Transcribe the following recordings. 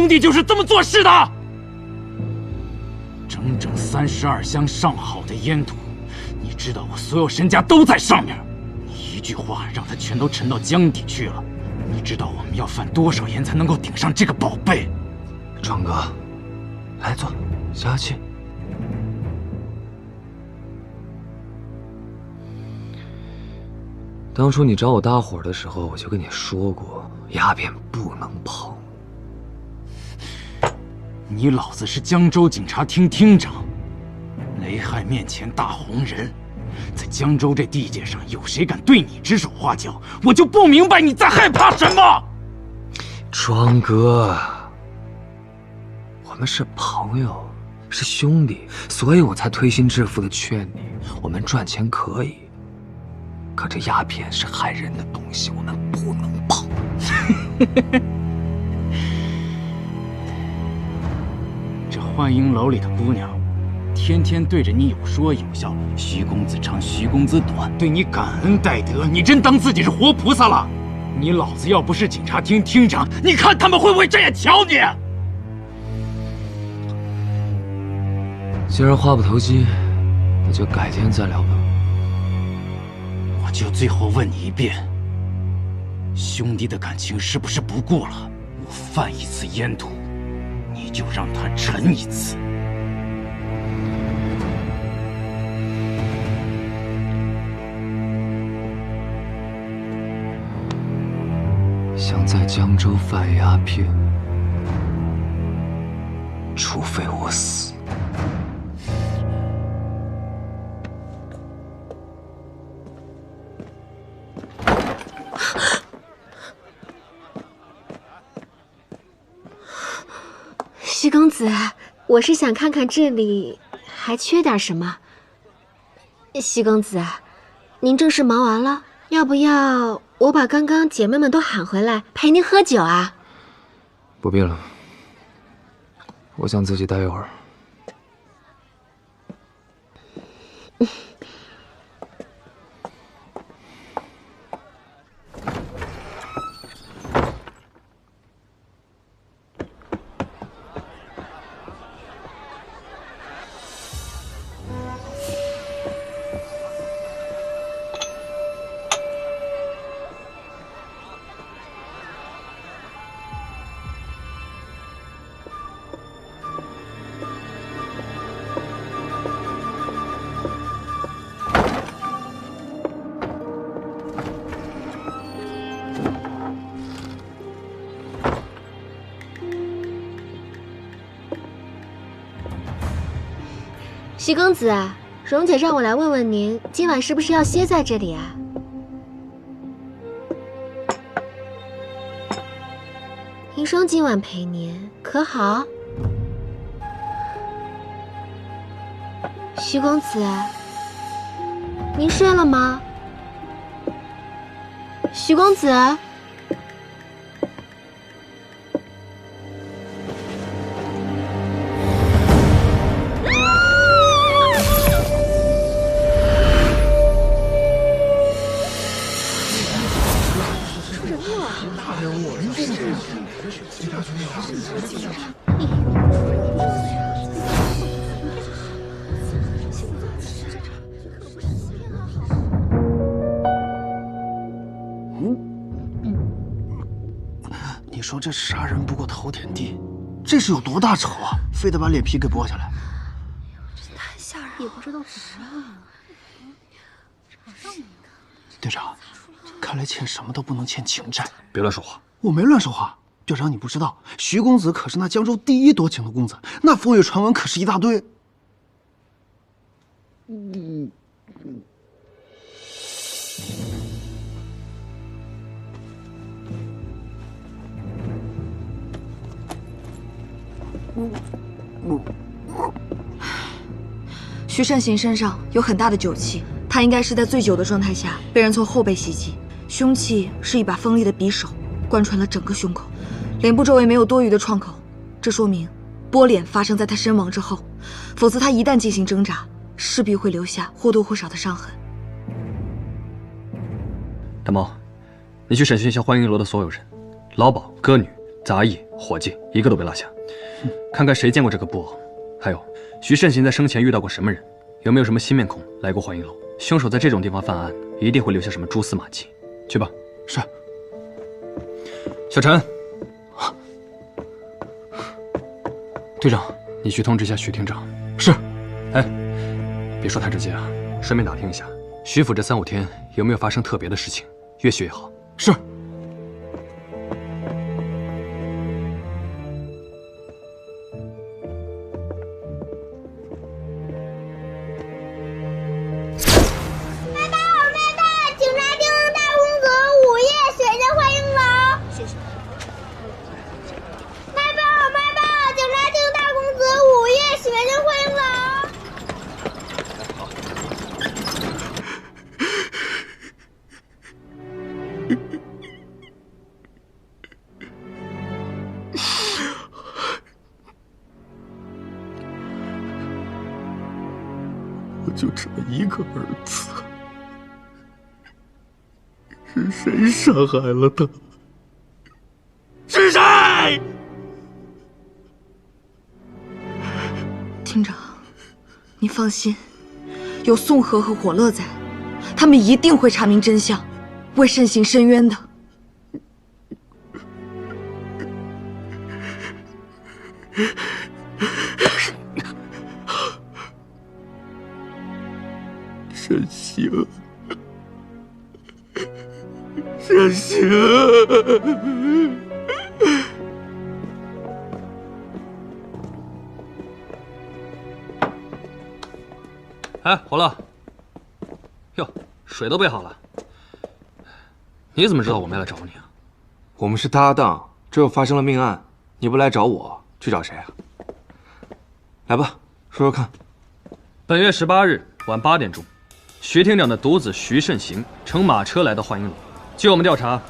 兄弟就是这么做事的。整整32箱上好的烟土，你知道我所有身家都在上面。你一句话让它全都沉到江底去了。你知道我们要犯多少盐才能够顶上这个宝贝？壮哥，来坐，消消气。当初你找我搭伙的时候，我就跟你说过，鸦片不能碰。你老子是江州警察厅厅长，雷汉面前大红人，在江州这地界上，有谁敢对你指手画脚？我就不明白你在害怕什么。庄哥，我们是朋友，是兄弟，所以我才推心置腹的劝你，我们赚钱可以。可这鸦片是害人的东西，我们不能碰。这幻影楼里的姑娘，天天对着你有说有笑，徐公子长，徐公子短，对你感恩戴德，你真当自己是活菩萨了？你老子要不是警察厅厅长，你看他们会不会这样瞧你？既然话不投机，那就改天再聊吧。我就最后问你一遍，兄弟的感情是不是不顾了？我犯一次烟土，你就让他沉一次。想在江州贩鸦片，除非我死。徐公子，我是想看看这里还缺点什么。徐公子，您正事忙完了，要不要我把刚刚姐妹们都喊回来陪您喝酒啊？不必了，我想自己待一会儿。徐公子，蓉姐让我来问问您，今晚是不是要歇在这里啊？银霜今晚陪您，可好？徐公子，您睡了吗？徐公子。你说这杀人不过头点地，这是有多大仇啊？非得把脸皮给剥下来？太吓人了，也不知道是啊。队长，看来欠什么都不能欠情债。别乱说话。我没乱说话。队长，你不知道，徐公子可是那江州第一多情的公子，那风月传闻可是一大堆。徐慎行身上有很大的酒气，他应该是在醉酒的状态下被人从后背袭击，凶器是一把锋利的匕首，贯穿了整个胸口，脸部周围没有多余的创口，这说明剥脸发生在他身亡之后，否则他一旦进行挣扎，势必会留下或多或少的伤痕。大毛，你去审讯一下欢迎楼的所有人，老鸨、歌女、杂役、伙计一个都别落下，看看谁见过这个布偶。还有，徐慎行在生前遇到过什么人？有没有什么新面孔来过幻影楼？凶手在这种地方犯案，一定会留下什么蛛丝马迹。去吧。是。小陈，队长，你去通知一下徐厅长。是。哎，别说太直接啊，顺便打听一下徐府这3、5天有没有发生特别的事情，越细越好。是。我就这么一个儿子，是谁伤害了他？是谁？厅长，你放心，有宋河和火乐在，他们一定会查明真相，为慎行伸冤的。慎行，慎行。哎，火乐，哟，水都备好了。你怎么知道我们要来找你啊？我们是搭档，这又发生了命案，你不来找我，去找谁啊？来吧，说说看。本月18日晚8点钟，徐厅长的独子徐慎行乘马车来到幻影楼。据我们调查，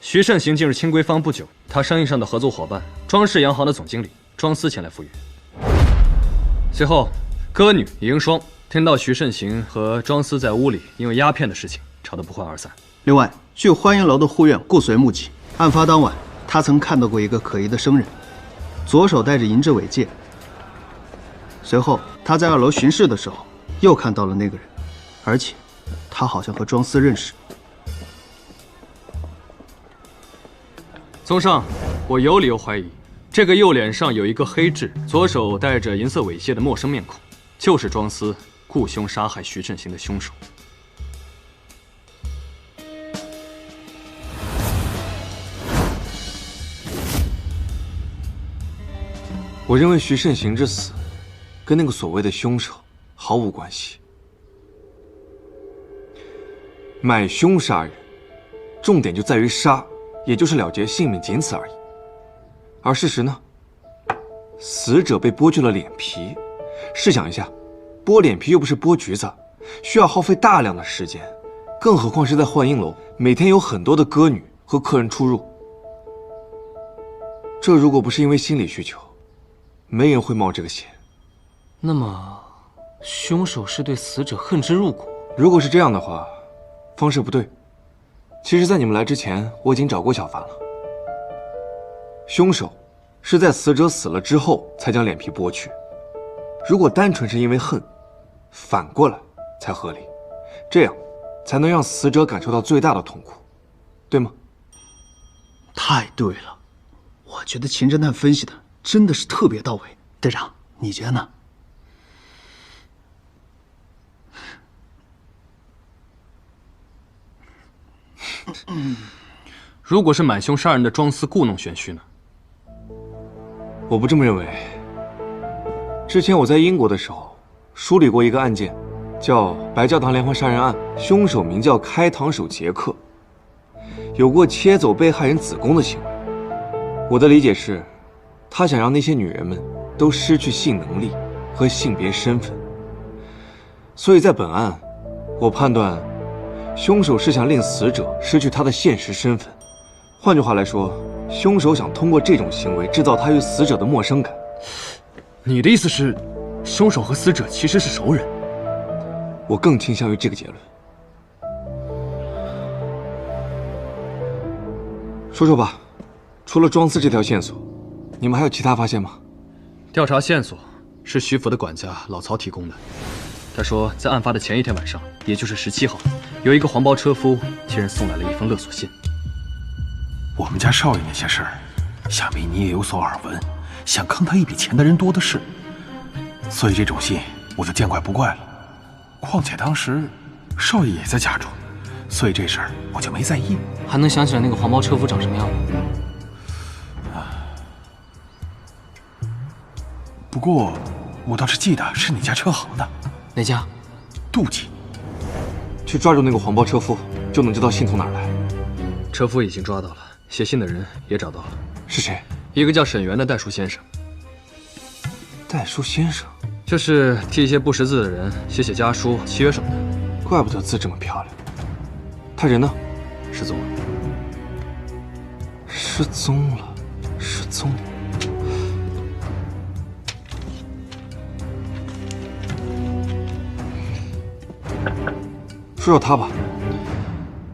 徐慎行进入清规坊不久，他生意上的合作伙伴庄氏洋行的总经理庄思前来赴约。随后，歌女银霜听到徐慎行和庄思在屋里因为鸦片的事情吵得不欢而散。另外，据欢迎楼的护院顾随目击，案发当晚，他曾看到过一个可疑的生人，左手戴着银质尾戒。随后，他在2楼巡视的时候，又看到了那个人，而且他好像和庄思认识。综上，我有理由怀疑，这个右脸上有一个黑痣、左手戴着银色尾戒的陌生面孔，就是庄思雇凶杀害徐慎行的凶手。我认为徐慎行之死跟那个所谓的凶手毫无关系。买凶杀人，重点就在于杀，也就是了结性命，仅此而已。而事实呢？死者被剥去了脸皮，试想一下，剥脸皮又不是剥橘子，需要耗费大量的时间，更何况是在幻影楼，每天有很多的歌女和客人出入。这如果不是因为心理需求，没人会冒这个险。那么，凶手是对死者恨之入骨？如果是这样的话，方式不对。其实，在你们来之前，我已经找过小凡了。凶手是在死者死了之后才将脸皮剥去。如果单纯是因为恨，反过来才合理，这样才能让死者感受到最大的痛苦，对吗？太对了，我觉得秦侦探分析的真的是特别到位。队长，你觉得呢？如果是买凶杀人的庄思故弄玄虚呢？我不这么认为。之前我在英国的时候梳理过一个案件，叫白教堂连环杀人案，凶手名叫开膛手杰克，有过切走被害人子宫的行为。我的理解是，他想让那些女人们都失去性能力和性别身份。所以在本案，我判断凶手是想令死者失去他的现实身份。换句话来说，凶手想通过这种行为制造他与死者的陌生感。你的意思是，凶手和死者其实是熟人？我更倾向于这个结论。说说吧，除了庄司这条线索，你们还有其他发现吗？调查线索是徐府的管家老曹提供的。他说，在案发的前一天晚上，也就是17号，有一个黄包车夫替人送来了一封勒索信。我们家少爷那些事儿，想必你也有所耳闻。想坑他一笔钱的人多的是，所以这种信我就见怪不怪了。况且当时少爷也在家中，所以这事儿我就没在意。还能想起来那个黄包车夫长什么样吗？不过我倒是记得是哪家车行的。哪家？妒忌。去抓住那个黄包车夫，就能知道信从哪儿来。车夫已经抓到了，写信的人也找到了。是谁？一个叫沈源的代书先生。代书先生，就是替一些不识字的人写家书、契约什么的。怪不得字这么漂亮。他人呢？失踪了。失踪了，失踪了。说说他吧。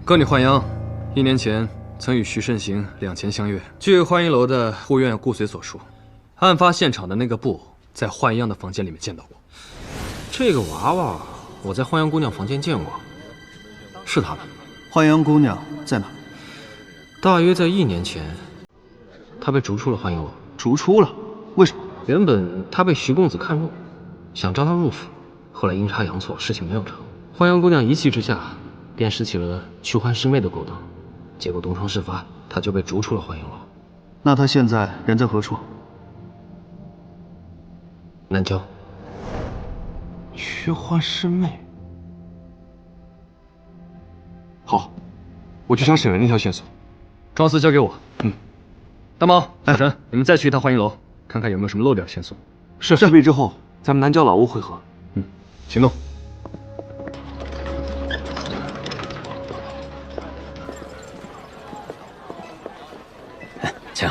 哥，你换阳，1年前曾与徐慎行两情相悦。据幻音楼的护院顾随所述，案发现场的那个布在幻阳的房间里面见到过。这个娃娃我在幻阳姑娘房间见过，是她的。幻阳姑娘在哪？大约在1年前，她被逐出了幻影楼。逐出了？为什么？原本她被徐公子看中，想招她入府，后来阴差阳错，事情没有成。幻阳姑娘一气之下，便拾起了去换师妹的勾当，结果东窗事发，她就被逐出了幻影楼。那她现在人在何处？南郊。去换师妹。好，我去查沈源那条线索。庄司交给我。大猫、小陈，你们再去一趟幻影楼，看看有没有什么漏掉的线索。是。事毕之后，咱们南郊老屋会合。行动。请。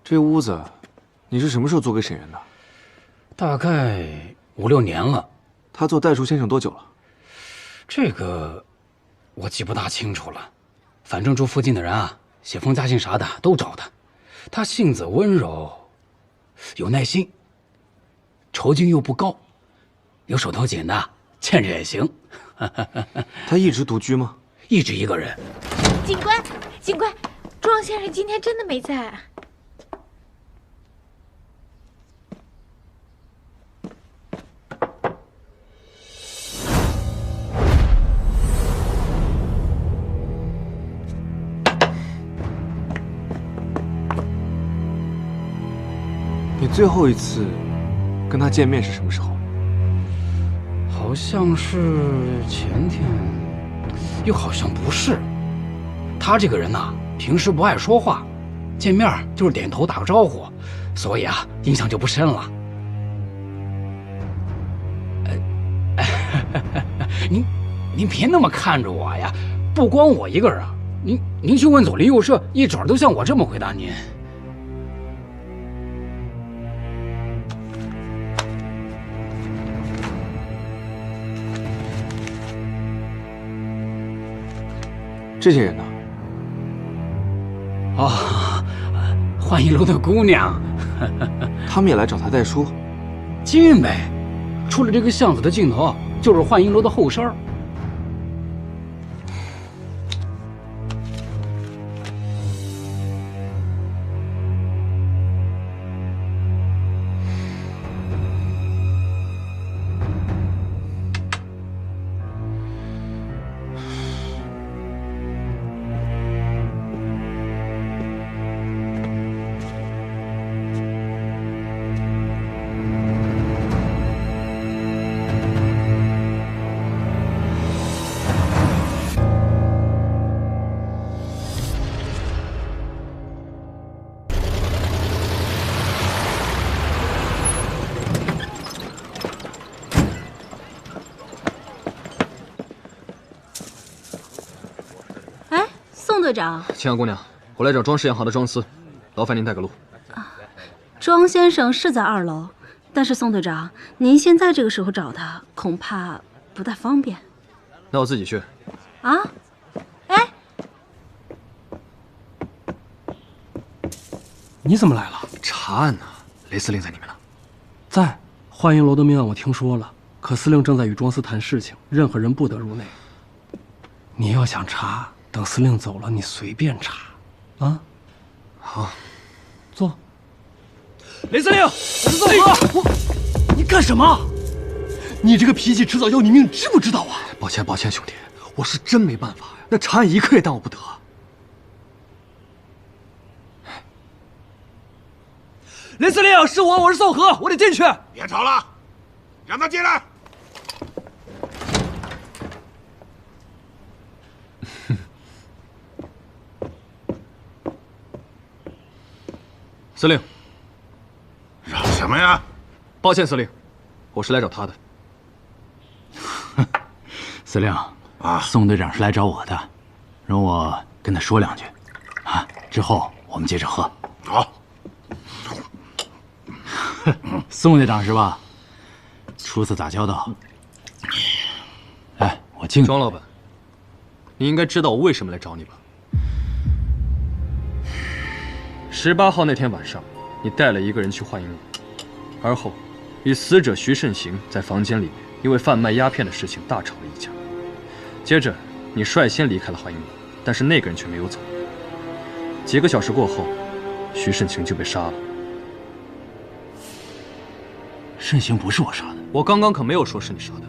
这屋子，你是什么时候租给沈源的？大概5、6年了。他做代书先生多久了？这个我记不大清楚了，反正住附近的人啊，写封家信啥的都找他。他性子温柔，有耐心，酬金又不高，有手头紧的，欠着也行。他一直独居吗？一直一个人。警官，警官，庄先生今天真的没在。你最后一次跟他见面是什么时候？好像是前天，又好像不是。他这个人呐，平时不爱说话，见面就是点头打个招呼，所以啊，印象就不深了。您别那么看着我呀，不光我一个人啊，您去问左邻右舍，一准都像我这么回答您。这些人呢？哦，幻影楼的姑娘，他们也来找他代书。近呗，出了这个巷子的尽头，就是幻影楼的后山。宋队长。青阳姑娘，我来找装饰洋行的庄司，劳烦您带个路。庄先生是在2楼，但是宋队长，您现在这个时候找他，恐怕不太方便。那我自己去。啊？哎，你怎么来了？查案呢？雷司令在里面呢。在。幻影楼的命案我听说了，可司令正在与庄司谈事情，任何人不得入内。你要想查，等司令走了，你随便查。啊？好，坐。雷司令，宋河，你干什么？你这个脾气迟早要你命，知不知道啊？抱歉，兄弟，我是真没办法呀。那查案一刻也耽误不得。雷司令，是我是宋河，我得进去。别吵了，让他进来。司令，嚷什么呀？抱歉，司令，我是来找他的。司令啊，宋队长是来找我的，容我跟他说2句，啊，之后我们接着喝。好。宋队长是吧？初次打交道，来，我敬你。庄老板，你应该知道我为什么来找你吧？18号那天晚上，你带了一个人去幻影楼，而后与死者徐慎行在房间里面因为贩卖鸦片的事情大吵了一架。接着，你率先离开了幻影楼，但是那个人却没有走。几个小时过后，徐慎行就被杀了。慎行不是我杀的，我刚刚可没有说是你杀的。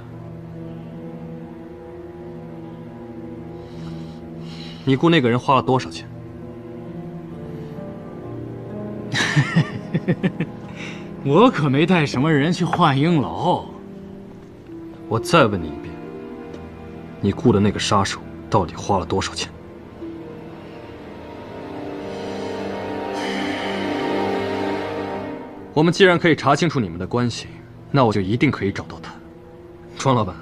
你雇那个人花了多少钱？我可没带什么人去幻影楼。我再问你一遍，你雇的那个杀手到底花了多少钱？我们既然可以查清楚你们的关系，那我就一定可以找到他。庄老板，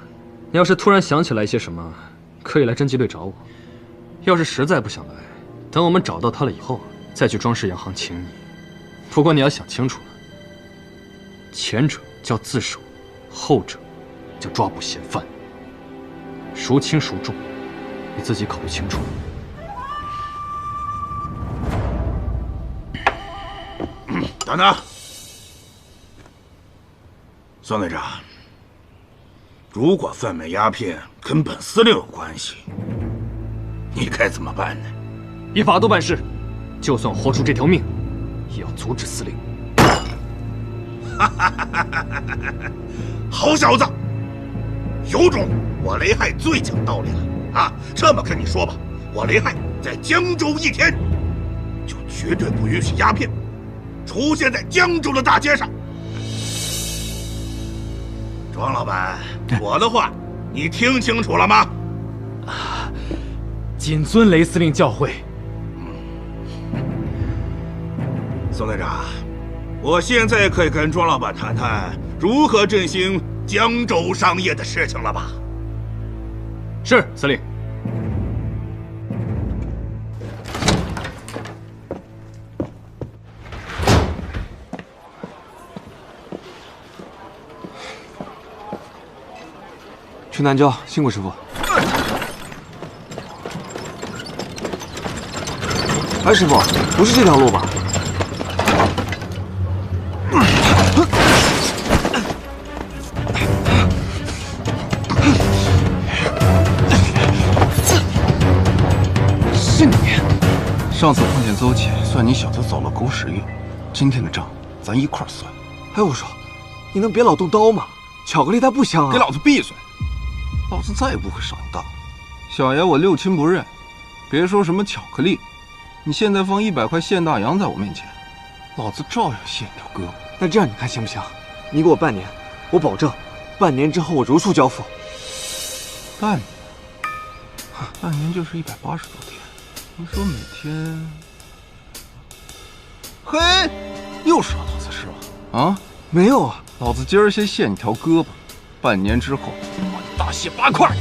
你要是突然想起来一些什么，可以来侦缉队找我；要是实在不想来，等我们找到他了以后，再去装饰洋行请你。不过你要想清楚了，前者叫自首，后者叫抓捕嫌犯，孰轻孰重，你自己考虑清楚。等等。宋队长，如果贩卖鸦片跟本司令有关系，你该怎么办呢？依法度办事，就算活出这条命，也要阻止司令。好小子，有种！我雷害最讲道理了啊！这么跟你说吧，我雷害在江州1天，就绝对不允许鸦片出现在江州的大街上。庄老板，我的话你听清楚了吗？谨遵雷司令教诲。宋队长，我现在可以跟庄老板谈谈如何振兴江州商业的事情了吧？是，司令。去南郊，辛苦师傅。哎，师傅，不是这条路吧？是你！上次碰见邹姐，算你小子走了狗屎运。今天的账咱一块算。哎，我说，你能别老动刀吗？巧克力它不香啊！给老子闭嘴！老子再也不会上当。小爷我六亲不认，别说什么巧克力，你现在放100块现大洋在我面前，老子照样卸你条胳膊。那这样你看行不行？你给我半年，我保证，半年之后我如数交付。半年？半年就是180多天。你说每天……嘿，又是老头子是吧？啊，没有啊，老子今儿先卸你条胳膊，半年之后我大卸8块。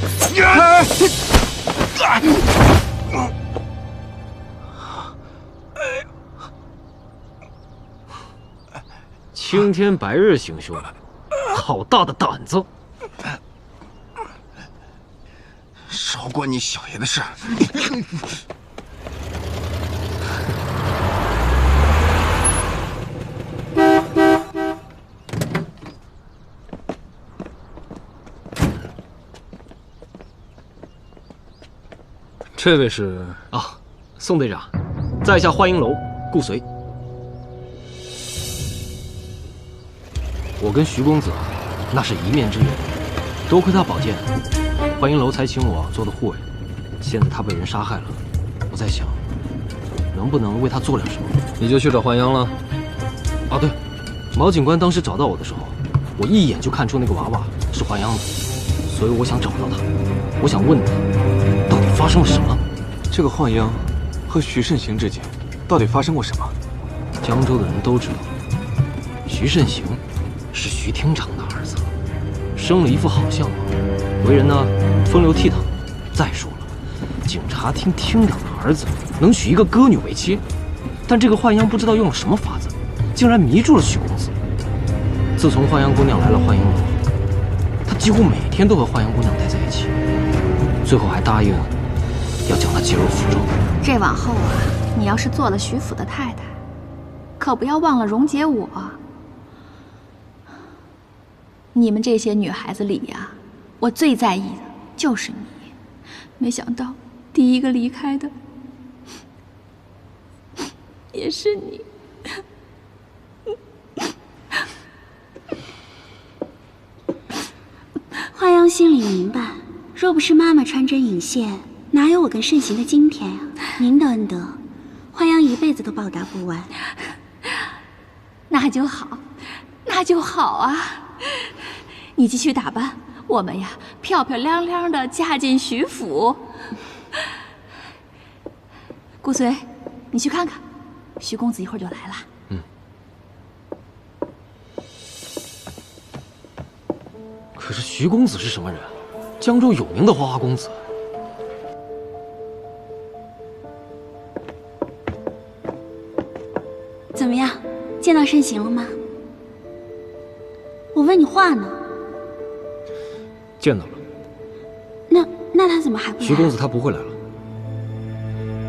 青天白日行凶，好大的胆子！少管你小爷的事！这位是啊，宋队长，在下欢迎楼顾随。我跟徐公子那是一面之缘，多亏他保荐，欢迎楼才请我做的护卫。现在他被人杀害了，我在想，能不能为他做点什么？你就去找欢阳了。啊，对，毛警官当时找到我的时候，我一眼就看出那个娃娃是欢阳的，所以我想找到他，我想问他，到底发生了什么？这个欢阳和徐慎行之间到底发生过什么？江州的人都知道，徐慎行是徐厅长的儿子，生了一副好相貌，为人呢风流倜傥。再说了，警察厅厅长的儿子能娶一个歌女为妻，但这个欢阳不知道用了什么法子，竟然迷住了徐公子。自从欢阳姑娘来了欢迎楼，他几乎每天都和欢阳姑娘待在一起，最后还答应要将她接入府中。这往后啊，你要是做了徐府的太太，可不要忘了荣姐我。你们这些女孩子里呀，我最在意的就是你。没想到第一个离开的也是你。花阳心里明白，若不是妈妈穿针引线，哪有我跟慎行的今天呀？您的恩德，花阳一辈子都报答不完。那就好，那就好啊！你继续打扮，我们呀漂漂亮亮的嫁进徐府。顾随，你去看看，徐公子一会儿就来了。可是徐公子是什么人？江州有名的花花公子。怎么样，见到慎行了吗？我问你话呢。见到了。那他怎么还不来？徐公子他不会来了。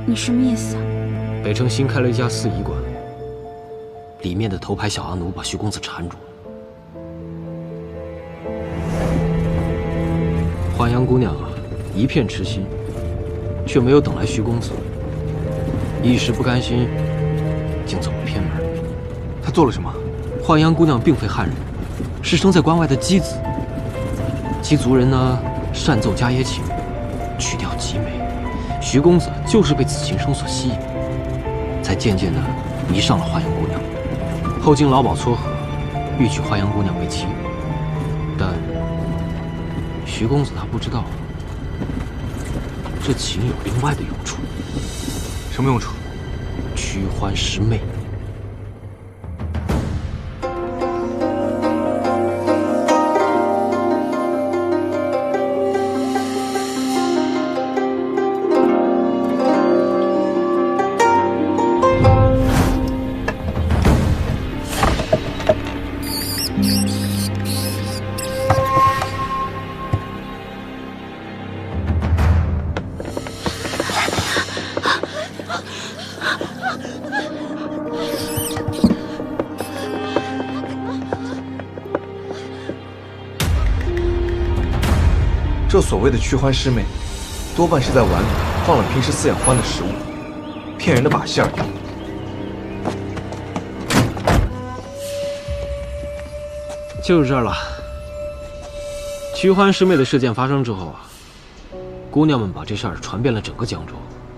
你什么意思啊？北城新开了一家四仪馆，里面的头牌小阿奴把徐公子缠住了。欢阳姑娘啊，一片痴心，却没有等来徐公子，一时不甘心，竟走了偏门。他做了什么？欢阳姑娘并非汉人，是生在关外的姬子。其族人呢，善奏家耶琴，曲调极美。徐公子就是被此琴声所吸引，才渐渐的迷上了欢阳姑娘。后经老鸨撮合，欲娶欢阳姑娘为妻，但徐公子他不知道，这琴有另外的用处。什么用处？驱欢师妹。这所谓的驱欢师妹，多半是在碗里放了平时饲养欢的食物，骗人的把戏而已。就是这儿了。驱欢师妹的事件发生之后啊，姑娘们把这事儿传遍了整个江州。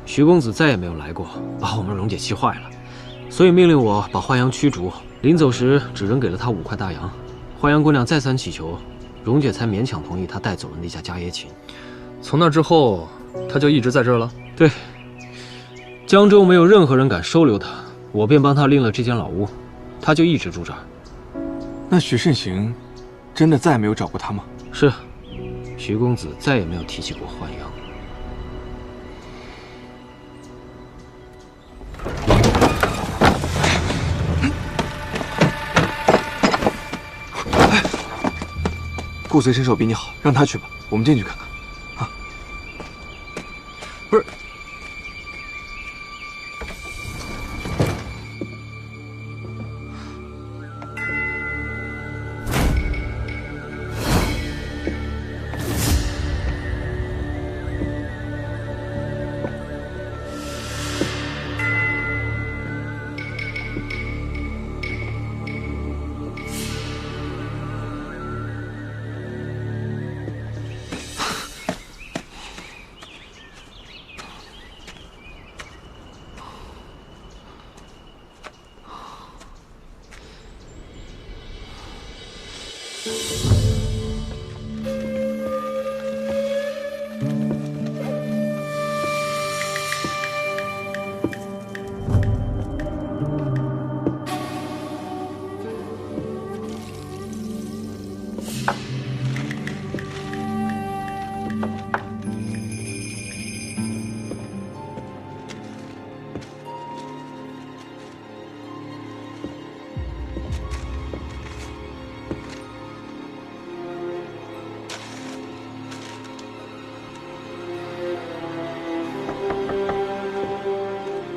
徐公子再也没有来过，把我们荣姐气坏了，所以命令我把欢阳驱逐。临走时只扔给了他5块大洋。欢阳姑娘再三祈求，荣姐才勉强同意她带走了那架家耶琴。从那之后，她就一直在这儿了。对，江州没有任何人敢收留她，我便帮她另了这间老屋，她就一直住这儿。那许慎行真的再也没有找过她吗？是，徐公子再也没有提起过欢阳。顾随身手比你好，让他去吧，我们进去看看。啊，不是。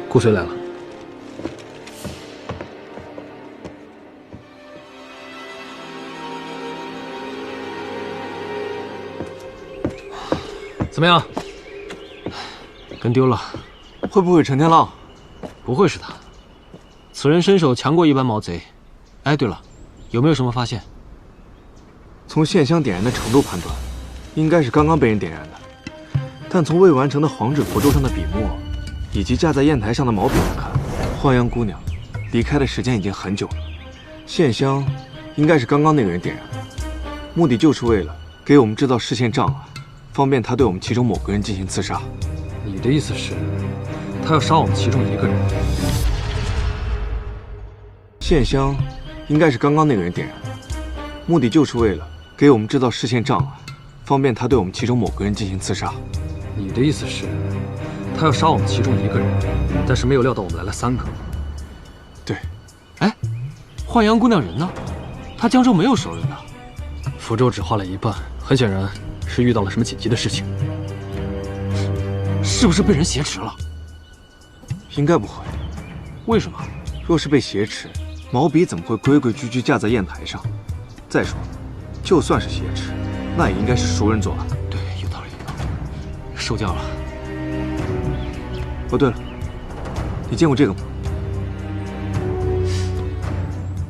顾随来了。怎么样？跟丢了。会不会陈天浪？不会是他。此人身手强过一般毛贼。哎，对了，有没有什么发现？从线香点燃的程度判断，应该是刚刚被人点燃的。但从未完成的黄纸符咒上的笔墨，以及架在砚台上的毛笔来看，幻阳姑娘离开的时间已经很久了。线香应该是刚刚那个人点燃的，目的就是为了给我们制造视线障碍，方便他对我们其中某个人进行刺杀。你的意思是，他要杀我们其中一个人？线香应该是刚刚那个人点燃的，目的就是为了给我们制造视线障碍，方便他对我们其中某个人进行刺杀。你的意思是，他要杀我们其中一个人，但是没有料到我们来了3个。对。哎，幻阳姑娘人呢？她江州没有熟人的。符咒只画了一半，很显然是遇到了什么紧急的事情。是不是被人挟持了？应该不会。为什么？若是被挟持，毛笔怎么会规规矩矩架在砚台上？再说，就算是挟持，那也应该是熟人作案。对，有道理，有道理。受教了。哦，对了，你见过这个吗？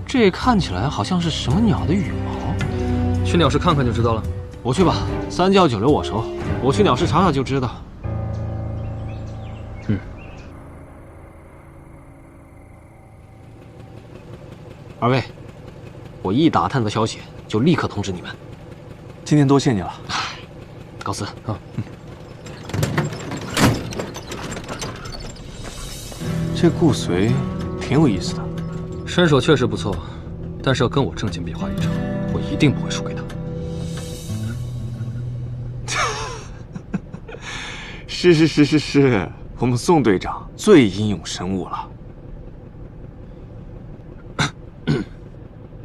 这看起来好像是什么鸟的羽毛。去鸟市看看就知道了。我去吧，三教九流我熟，我去鸟市查查就知道。二位，我一打探到消息，就立刻通知你们。今天多谢你了，告辞啊。这顾随挺有意思的，身手确实不错，但是要跟我正经比划一场，我一定不会输给他。是，我们宋队长最英勇神武了。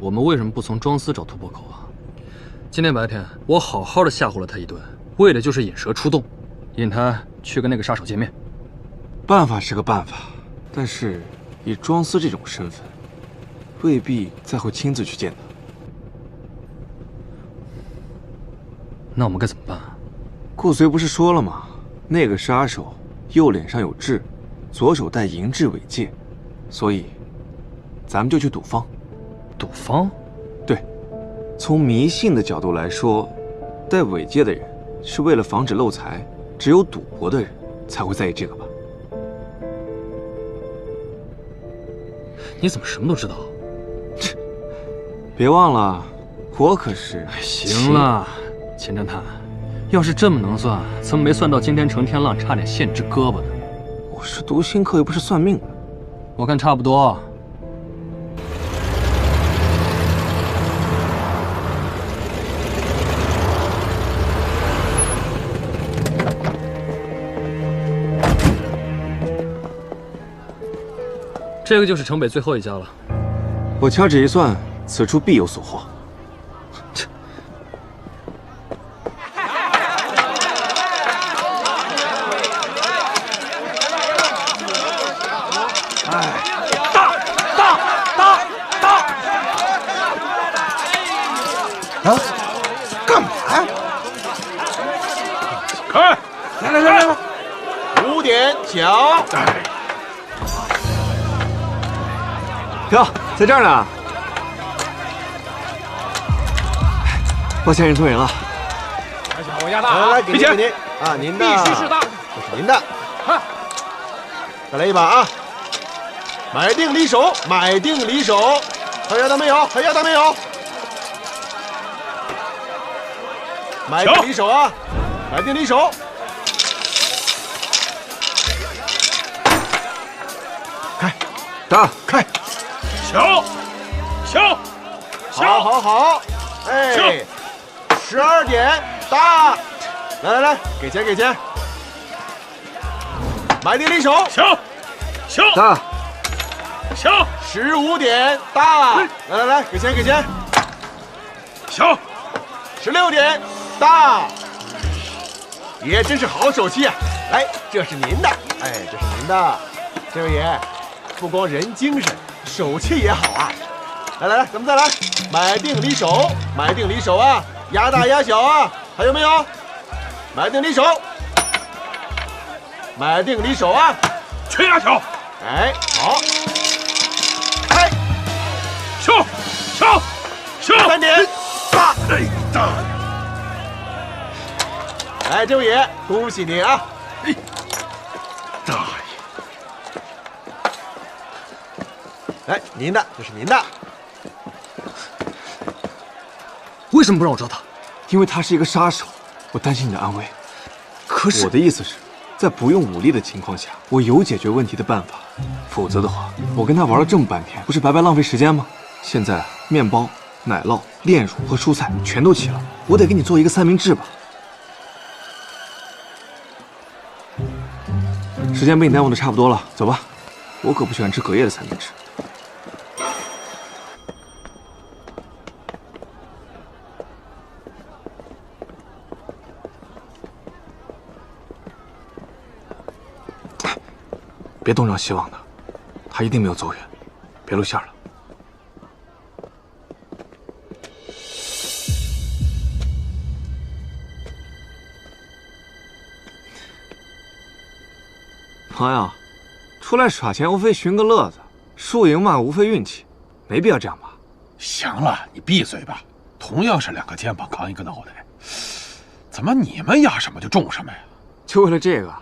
我们为什么不从庄司找突破口啊？今天白天我好好的吓唬了他一顿，为的就是引蛇出洞，引他去跟那个杀手见面。办法是个办法，但是以庄司这种身份，未必再会亲自去见他。那我们该怎么办啊？顾随不是说了吗？那个杀手右脸上有痣，左手戴银质尾戒，所以咱们就去赌方。赌方？对，从迷信的角度来说，戴尾戒的人是为了防止漏财，只有赌博的人才会在意这个吧？你怎么什么都知道？别忘了，我可是……行了，钱侦探，要是这么能算，怎么没算到今天程天浪差点线只胳膊呢？我是读心课，又不是算命的。我看差不多。这个就是城北最后一家了。我掐指一算，此处必有所获。开！来，5点抢。哟，在这儿呢。抱歉，认错人了。我压大啊！来，给您啊，您的必须是大，这是您的。再来一把啊！买定离手，买定离手。还要到没有？还要到没有？买定离手啊！买定离手。开，打，开，抢，好，哎，12点打，来，给钱，买定离手，抢，打，15点打，来，给钱，抢，16点打，爷真是好手气啊！来，这是您的，哎，这是您的，这位爷，不光人精神，手气也好啊！来，咱们再来，买定离手啊，压大压小啊，还有没有？买定离手啊，全压小，哎，好，开，抢，3点打，打，哎，这位爷，恭喜您啊！大爷，来，您的，这是您的。为什么不让我抓他？因为他是一个杀手，我担心你的安危。可是我的意思是，在不用武力的情况下，我有解决问题的办法。否则的话，我跟他玩了这么半天，不是白白浪费时间吗？现在面包、奶酪、炼乳和蔬菜全都齐了，我得给你做一个3明治吧。时间被你耽误的差不多了，走吧。我可不喜欢吃隔夜的3明治。别动让希望的，他一定没有走远，别露馅了。朋友，出来耍钱无非寻个乐子，输赢嘛无非运气，没必要这样吧？行了，你闭嘴吧。同样是2个肩膀扛一个脑袋，怎么你们压什么就中什么呀？就为了这个，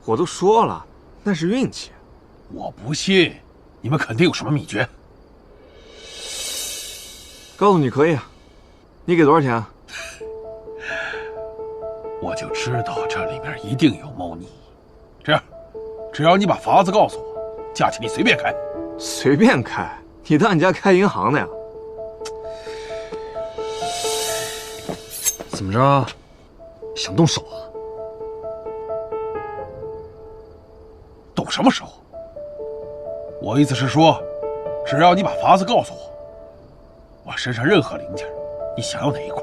我都说了，那是运气。我不信，你们肯定有什么秘诀。告诉你可以啊，你给多少钱啊？我就知道这里面一定有猫腻。这样，只要你把法子告诉我，价钱你随便开。随便开？你当你家开银行的呀？怎么着？想动手啊？动什么手？我意思是说，只要你把法子告诉我，我身上任何零件，你想要哪一块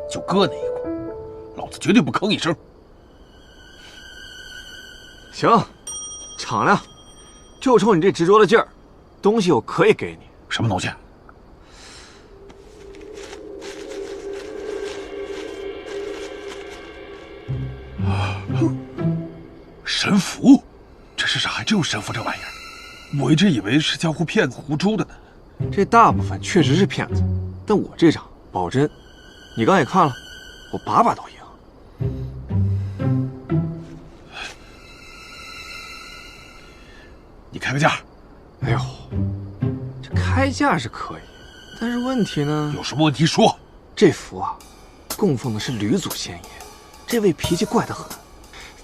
就搁哪一块，老子绝对不吭一声。行，敞亮，就冲你这执着的劲儿，东西我可以给你。什么东西？神符？这世上还真有神符这玩意儿？我一直以为是江湖骗子胡诌的呢。这大部分确实是骗子，但我这场保真。你刚也看了，我把把都赢。你开个价。哎呦，这开价是可以，但是问题呢？有什么问题说。这符啊，供奉的是吕祖先爷，这位脾气怪得很，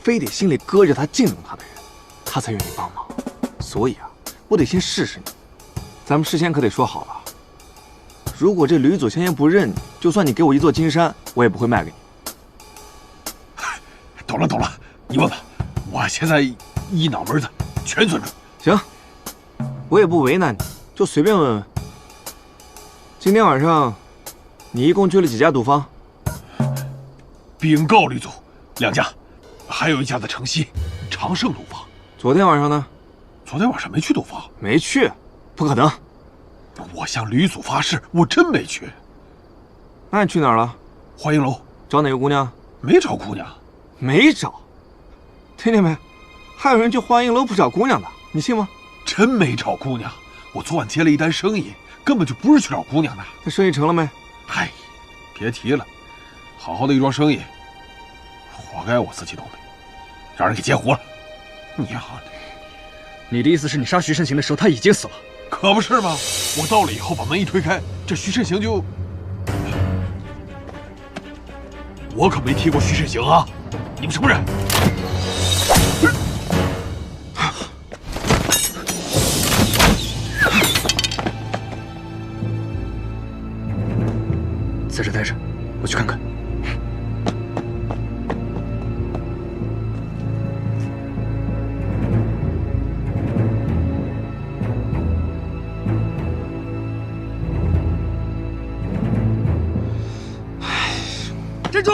非得心里搁着他敬重他的人，他才愿意帮忙。所以啊，我得先试试你。咱们事先可得说好了，如果这吕祖先爷不认你，就算你给我一座金山，我也不会卖给你。懂了，你问吧，我现在一脑门子全尊重。行，我也不为难你，就随便问问。今天晚上，你一共去了几家赌坊？禀告吕祖，2家，还有一家在城西长盛赌坊。昨天晚上呢？昨天晚上没去赌坊。没去，不可能。我向吕祖发誓，我真没去。那你去哪儿了？欢迎楼。找哪个姑娘？没找姑娘，没找，听见没？还有人去欢迎楼不找姑娘的，你信吗？真没找姑娘，我昨晚接了一单生意，根本就不是去找姑娘的。那生意成了没？嗨，别提了，好好的一桩生意，活该我自己倒霉，让人给截胡了。娘的！你的意思是你杀徐慎行的时候他已经死了？可不是吗？我到了以后把门一推开，这徐慎行就……我可没踢过徐慎行啊！你们承不认？在这待着，我去看看。站住！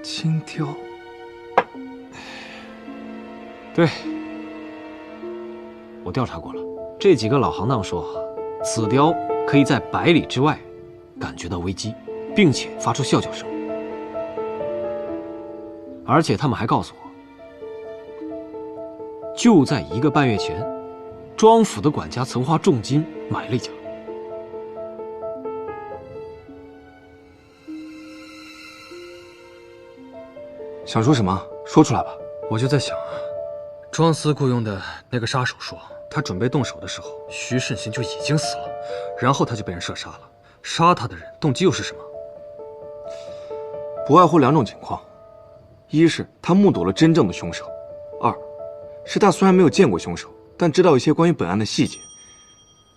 金雕，对，我调查过了，这几个老行当说，此雕可以在100里之外感觉到危机，并且发出啸叫声。而且他们还告诉我，就在1个半月前，庄府的管家曾花重金买了一家。想说什么？说出来吧。我就在想啊，庄司雇佣的那个杀手说，他准备动手的时候，徐慎行就已经死了，然后他就被人射杀了。杀他的人动机又是什么？不外乎2种情况：一是他目睹了真正的凶手；二是他虽然没有见过凶手，但知道一些关于本案的细节。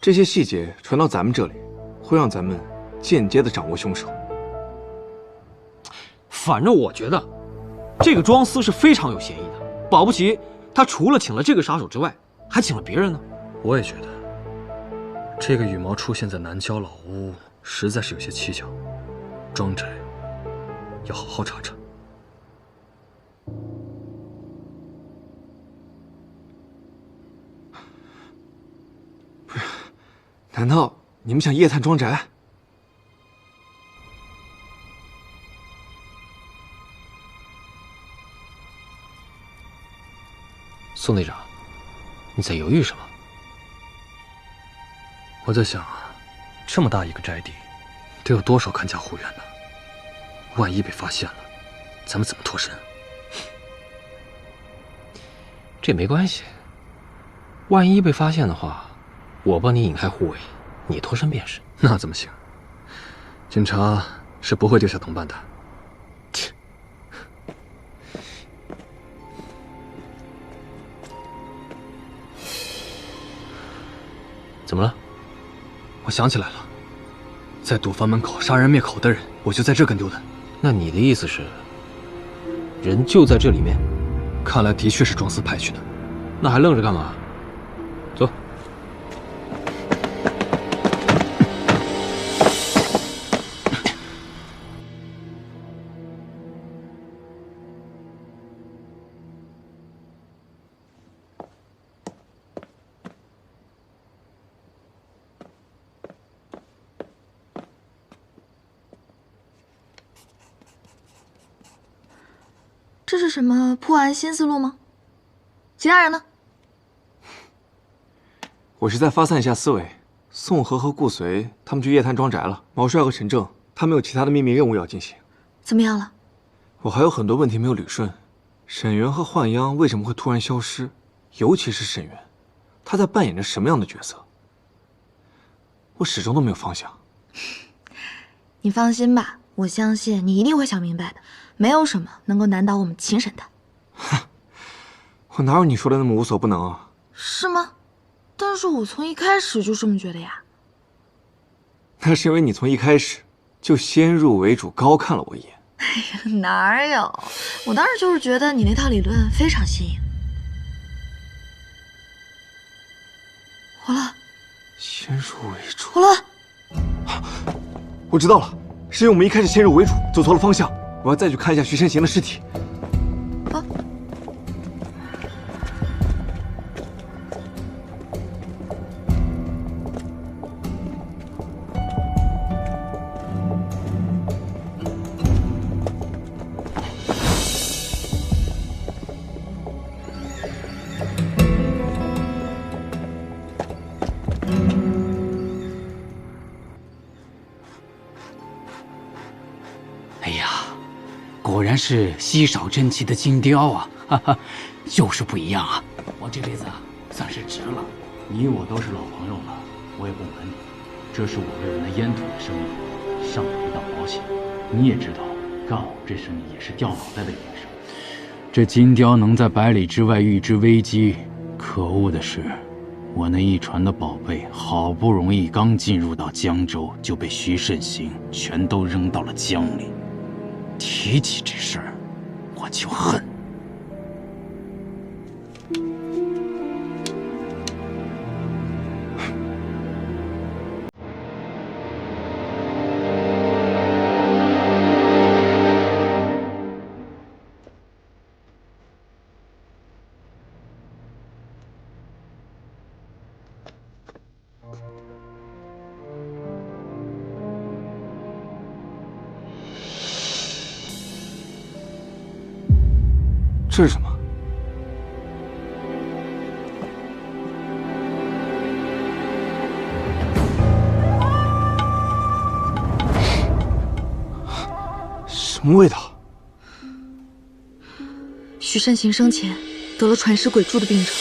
这些细节传到咱们这里，会让咱们间接的掌握凶手。反正我觉得，这个庄司是非常有嫌疑的，保不齐他除了请了这个杀手之外，还请了别人呢。我也觉得，这个羽毛出现在南郊老屋，实在是有些蹊跷。庄宅要好好查查。不是，难道你们想夜探庄宅？宋队长，你在犹豫什么？我在想啊，这么大一个宅邸，得有多少看家护院呢？万一被发现了，咱们怎么脱身？这没关系，万一被发现的话，我帮你引开护卫，你脱身便是。那怎么行？警察是不会丢下同伴的。怎么了？我想起来了，在赌坊门口杀人灭口的人，我就在这跟丢的。那你的意思是，人就在这里面？看来的确是庄司派去的。那还愣着干嘛？走。这是什么破案新思路吗？其他人呢？我是在发散一下思维。宋河和顾随他们去夜探庄宅了，毛帅和陈正他们有其他的秘密任务要进行。怎么样了？我还有很多问题没有捋顺。沈园和焕央为什么会突然消失？尤其是沈园，他在扮演着什么样的角色？我始终都没有方向。你放心吧，我相信你一定会想明白的。没有什么能够难倒我们秦审探。我哪有你说的那么无所不能啊？是吗？但是我从一开始就这么觉得呀。那是因为你从一开始就先入为主高看了我一眼。哎呀，哪有？我当时就是觉得你那套理论非常新颖。火了，先入为主。火了，我知道了，是因为我们一开始先入为主，走错了方向。我要再去看一下徐慎行的尸体。啊！哎呀，果然是稀少珍奇的金雕啊！哈哈，就是不一样啊！我这辈子啊，算是值了。你我都是老朋友了，我也不瞒你，这是我为了那烟土的生意上了一道保险。你也知道，干我这生意也是掉脑袋的营生。这金雕能在百里之外预知危机，可恶的是，我那一传的宝贝好不容易刚进入到江州，就被徐慎行全都扔到了江里。提起这事儿，我就恨。这是什么？什么味道？许慎行生前得了传世鬼柱的病症，